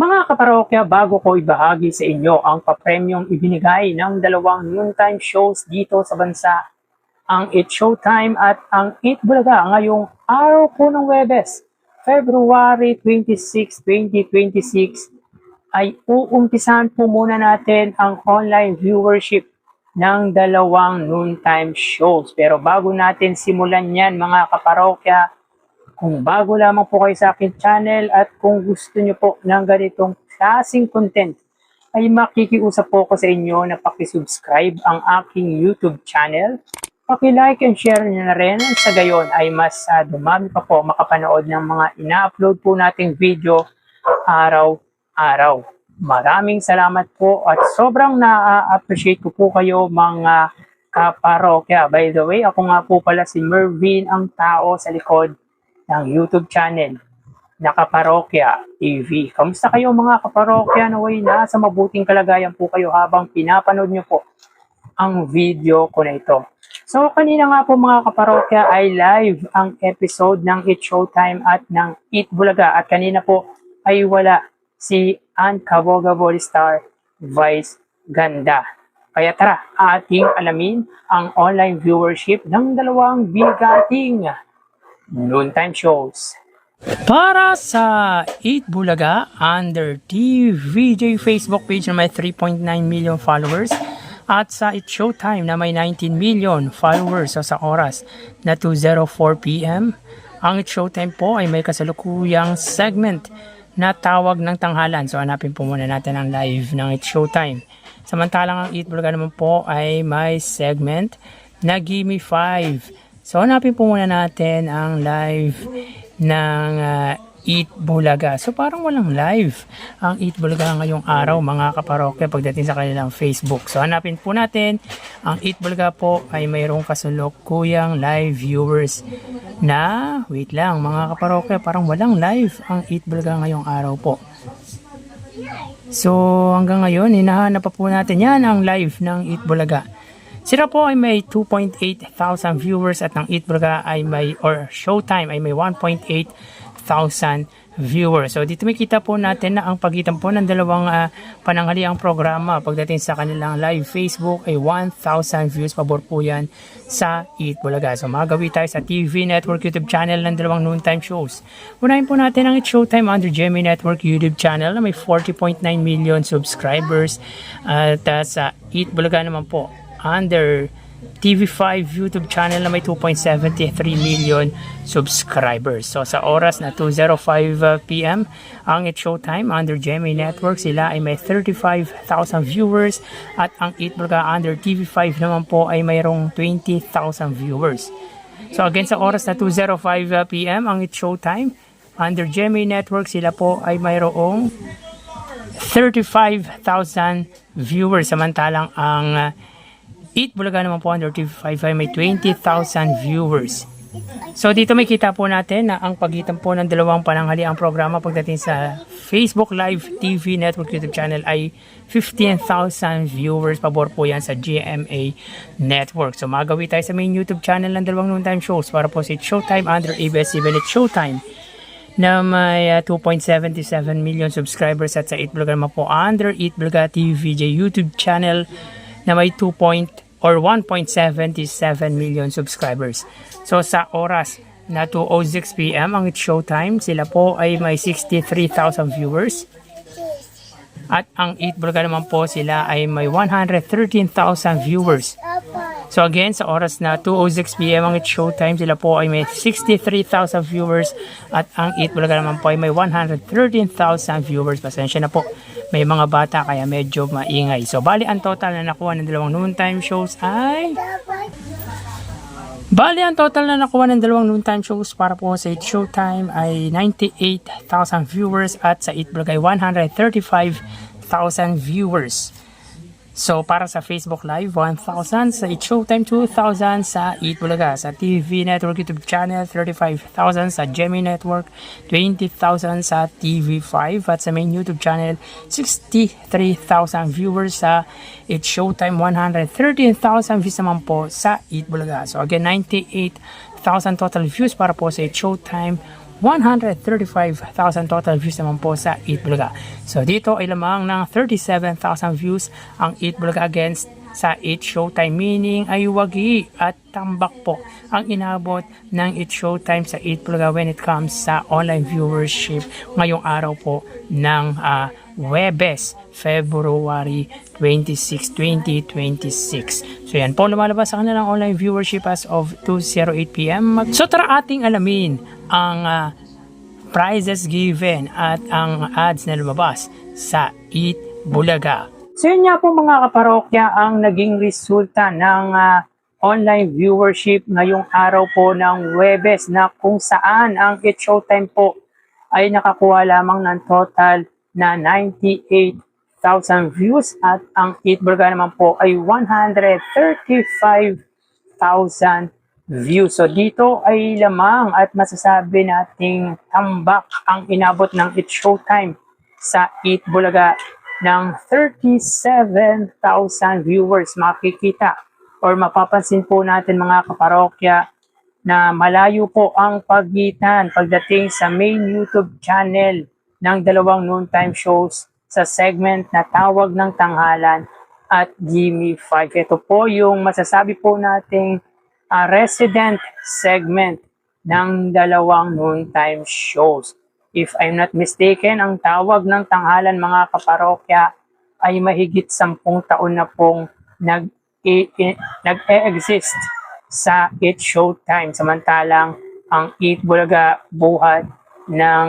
Mga kaparokya, bago ko ibahagi sa inyo ang papremyong ibinigay ng dalawang noontime shows dito sa bansa, ang It Showtime at ang It Bulaga ngayong araw po ng Webes, February 26, 2026, ay uumpisahan po muna natin ang online viewership ng dalawang noontime shows. Pero bago natin simulan yan mga kaparokya, kung bago lamang po kayo sa aking channel at kung gusto nyo po ng ganitong klaseng content, ay makikiusap po ko sa inyo na pakisubscribe ang aking YouTube channel. Paki-like and share nyo na rin. Sa gayon ay mas dumami pa po makapanood ng mga ina-upload po nating video araw-araw. Maraming salamat po at sobrang na-appreciate ko po kayo mga kaparokya. By the way, ako nga po pala si Mervin, ang tao sa likod ng YouTube channel na Kaparokya TV. Kamusta kayo mga kaparokya? Naway nasa mabuting kalagayan po kayo habang pinapanood nyo po ang video ko na ito. So kanina nga po mga kaparokya ay live ang episode ng It Showtime at ng It Bulaga at kanina po ay wala si Ann Cabogabol Star Vice Ganda. Kaya tara, ating alamin ang online viewership ng dalawang bigating noontime shows. Para sa It Bulaga, under TVJ Facebook page na may 3.9 million followers at sa It Showtime na may 19 million followers sa oras na 2:04 PM. Ang It Showtime po ay may kasalukuyang segment na tawag ng tanghalan. So hanapin po muna natin ang live ng It Showtime. Samantalang ang It Bulaga naman po ay may segment na Gimme 5. So, hanapin po muna natin ang live ng It Bulaga. So, parang walang live ang It Bulaga ngayong araw, mga kaparokya, pagdating sa kanilang Facebook. So, hanapin po natin ang It Bulaga po ay mayroong kasalukuyang live viewers na, wait lang, mga kaparokya, parang walang live ang It Bulaga ngayong araw po. So, hanggang ngayon, hinahanap pa po natin yan ang live ng It Bulaga. Sila po ay may 2.8 thousand viewers at ng It Bulaga ay may, or Showtime ay may 1.8 thousand viewers. So dito makita po natin na ang pagitan po ng dalawang pananghaliang programa pagdating sa kanilang live Facebook ay 1,000 views. Pabor po yan sa It Bulaga. So magawi tayo sa TV Network YouTube channel ng dalawang noontime shows. Unahin po natin ang It Showtime under Gemmy Network YouTube channel na may 40.9 million subscribers. At sa It Bulaga naman po under TV5 YouTube channel na may 2.73 million subscribers. So sa oras na 2:05 PM ang It Showtime under Gemmy Network, sila ay may 35,000 viewers at ang It Bulaga under TV5 naman po ay mayroong 20,000 viewers. So again sa oras na 2:05 PM ang It Showtime under Gemmy Network, sila po ay mayroong 35,000 viewers, samantalang ang It Bulaga naman po under TV5 ay may 20,000 viewers. So dito may kita po natin na ang pagitan po ng dalawang pananghaliang programa pagdating sa Facebook Live TV Network YouTube channel ay 15,000 viewers. Pabor po yan sa GMA Network. So magawi tayo sa main YouTube channel ng dalawang noontime shows para po sa It Showtime under ABS-CBN It Showtime na may 2.77 million subscribers at sa It Bulaga naman po under It Bulaga TVJ YouTube channel na may 1.77 million subscribers. So sa oras na 2:06 PM ang It Showtime, sila po ay may 63,000 viewers. At ang It Bulaga naman po, sila ay may 113,000 viewers. So again, sa oras na 2:06 PM ang It Showtime, sila po ay may 63,000 viewers at ang It Bulaga naman po ay may 113,000 viewers. Pasensya na po, may mga bata kaya medyo maingay. So bali ang total na nakuha ng dalawang noontime shows ay para po sa It Showtime ay 98,000 viewers at sa It Bulaga ay 135,000 viewers. So para sa Facebook Live, 1,000 sa It Showtime, 2,000 sa It Bulaga. Sa TV Network YouTube channel, 35,000 sa Gemmy Network, 20,000 sa TV5 at sa main YouTube channel, 63,000 viewers sa It Showtime, 113,000 views naman po sa It Bulaga. So again, 98,000 total views para po sa It Showtime, 135,000 total views naman po sa Eat Bulaga. So dito ay lamang ng 37,000 views ang Eat Bulaga against sa Eat Showtime, meaning ay wagi at tambak po ang inabot ng Eat Showtime sa Eat Bulaga when it comes sa online viewership ngayong araw po ng Huwebes, February 26, 2026. So yan po lumalabas sa kanilang online viewership as of 2:08 PM. So tara ating alamin ang prizes given at ang ads na lumabas sa Eat Bulaga. So yun nga po mga kaparokya ang naging resulta ng online viewership ngayong araw po ng Huwebes, na kung saan ang Eat Showtime po ay nakakuha lamang ng total na 98,000 views at ang Eat Bulaga naman po ay 135,000 views. So dito ay lamang at masasabi nating tambak ang inabot ng Eat Showtime sa Eat Bulaga ng 37,000 viewers. Makikita or mapapansin po natin mga kaparokya na malayo po ang pagitan pagdating sa main YouTube channel ng dalawang noontime shows sa segment na Tawag ng Tanghalan at Gimme 5. Ito po yung masasabi po nating resident segment ng dalawang noontime shows. If I'm not mistaken, ang Tawag ng Tanghalan mga kaparokya ay mahigit 10 taon na pong nag-e-exist sa Eat Showtime. Samantalang ang Eat Bulaga buhat ng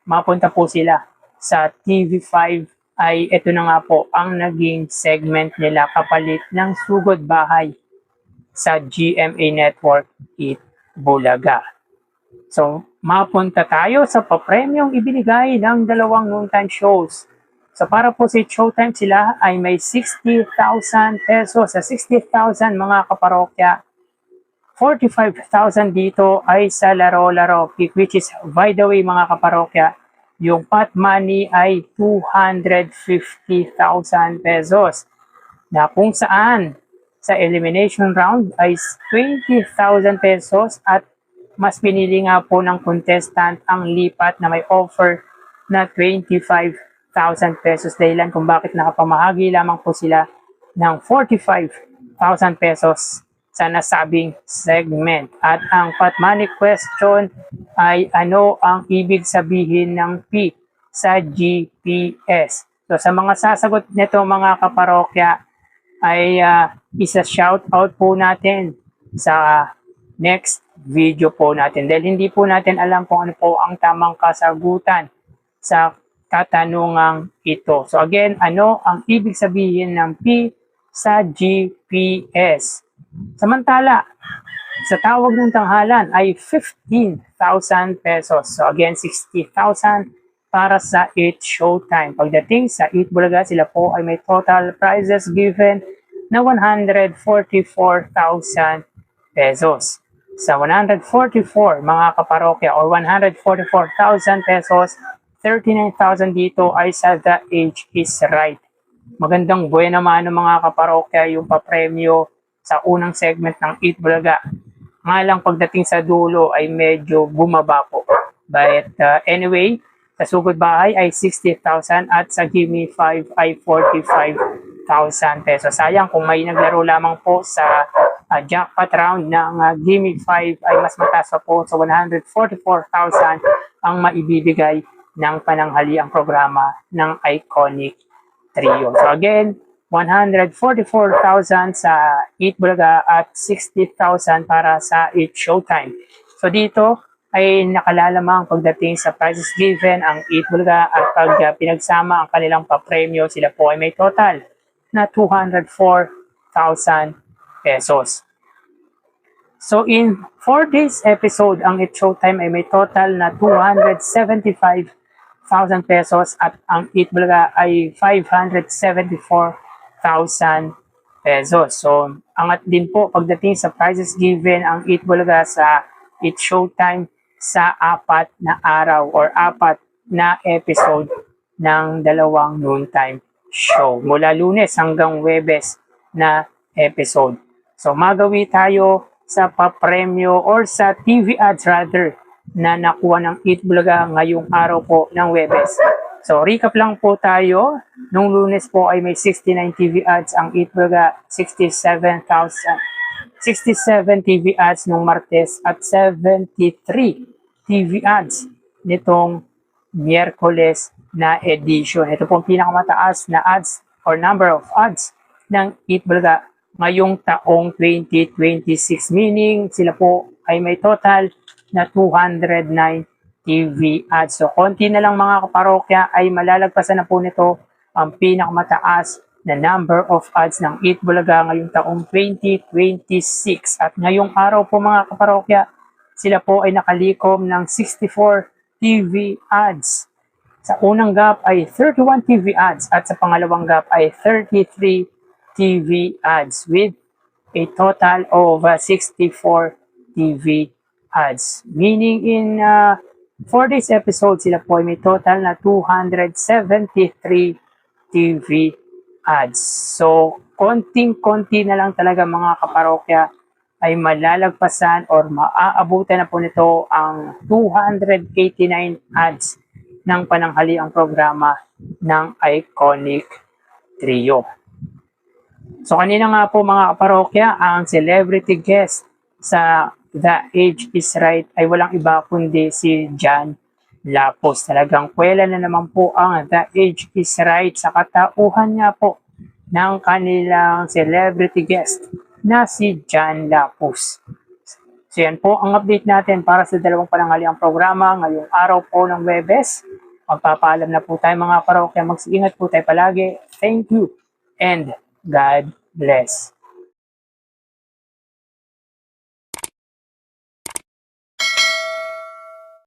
mapunta po sila sa TV5 ay ito na nga po ang naging segment nila kapalit ng Sugod Bahay sa GMA Network Eat Bulaga. So, mapunta tayo sa papremyong ibinigay ng dalawang noontime shows. So, para po sa Showtime sila ay may 60,000 pesos. Sa 60,000 mga kaparokya, 45,000 dito ay sa laro-laro pick, which is, by the way mga kaparokya, yung pot money ay 250,000 pesos. Na kung saan sa elimination round ay 20,000 pesos at mas pinili nga po ng contestant ang lipat na may offer na 25,000 pesos. Dahilan kung bakit nakapamahagi lamang po sila ng 45,000 pesos sa nasabing segment. At ang pot money question ay ano ang ibig sabihin ng P sa GPS. So sa mga sasagot nito mga kaparokya ay isa-shout out po natin sa next video po natin. Dahil hindi po natin alam kung ano po ang tamang kasagutan sa katanungang ito. So again, ano ang ibig sabihin ng P sa GPS? Samantala, sa Tawag ng Tanghalan ay 15,000 pesos. So again, 60,000 para sa Eat Showtime. Pagdating sa Eat Bulaga, sila po ay may total prizes given na 144,000 pesos. Sa 144 mga kaparokya or 144,000 pesos, 39,000 dito ay sa The Age is Right. Magandang buena mano mga kaparokya yung papremyo sa unang segment ng Eat Bulaga. Nga lang pagdating sa dulo ay medyo bumaba po. But anyway, sa Sugod Bahay ay 60,000 at sa Gimme 5 ay 45,000 pesos. Sayang kung may naglaro lamang po sa jackpot round ng Gimme 5 ay mas mataas pa po sa 144,000 ang maibibigay ng pananghaliang programa ng Iconic Trio. So again, 144,000 sa Eat Bulaga at 60,000 para sa Eat Showtime. So dito ay nakalalamang pagdating sa prizes given ang Eat Bulaga at pag pinagsama ang kanilang papremyo, sila po ay may total na 204,000 pesos. So in 4 days episode, ang Eat Showtime ay may total na 275,000 pesos at ang Eat Bulaga ay 574,000 pesos. So, angat din po pagdating sa prizes given ang Eat Bulaga sa Eat Showtime sa 4 na araw or 4 na episode ng dalawang noontime show. Mula Lunes hanggang Huwebes na episode. So, magawi tayo sa papremyo or sa TV ads rather na nakuha ng Eat Bulaga ngayong araw po ng Webes. So recap lang po tayo. Nung Lunes po ay may 69 TV ads ang Eat Bulaga, 67 TV ads nung Martes at 73 TV ads nitong Miyerkules na edition. Ito po ang pinakamataas na ads or number of ads ng Eat Bulaga ngayong taong 2026, meaning sila po ay may total na 209 TV ads. So konti na lang mga kaparokya ay malalagpasan na po nito ang pinakamataas na number of ads ng Eat Bulaga ngayong taong 2026. At ngayong araw po mga kaparokya, sila po ay nakalikom ng 64 TV ads. Sa unang gap ay 31 TV ads at sa pangalawang gap ay 33 TV ads with a total of 64 TV ads. Meaning in for this episode, sila po ay may total na 273 TV ads. So, konting-konti na lang talaga mga kaparokya ay malalagpasan or maaabutan na po nito ang 289 ads ng pananghaliang programa ng Iconic Trio. So kanina nga po mga kaparokya, ang celebrity guest sa The Age is Right ay walang iba kundi si John Lapus. Talagang kwela na naman po ang The Age is Right sa katauhan nga po ng kanilang celebrity guest na si John Lapus. So yan po ang update natin para sa dalawang pananghaliang programa ngayong araw po ng Webes. Magpapaalam na po tayo mga parokya. Mag-iingat po tayo palagi. Thank you and God bless.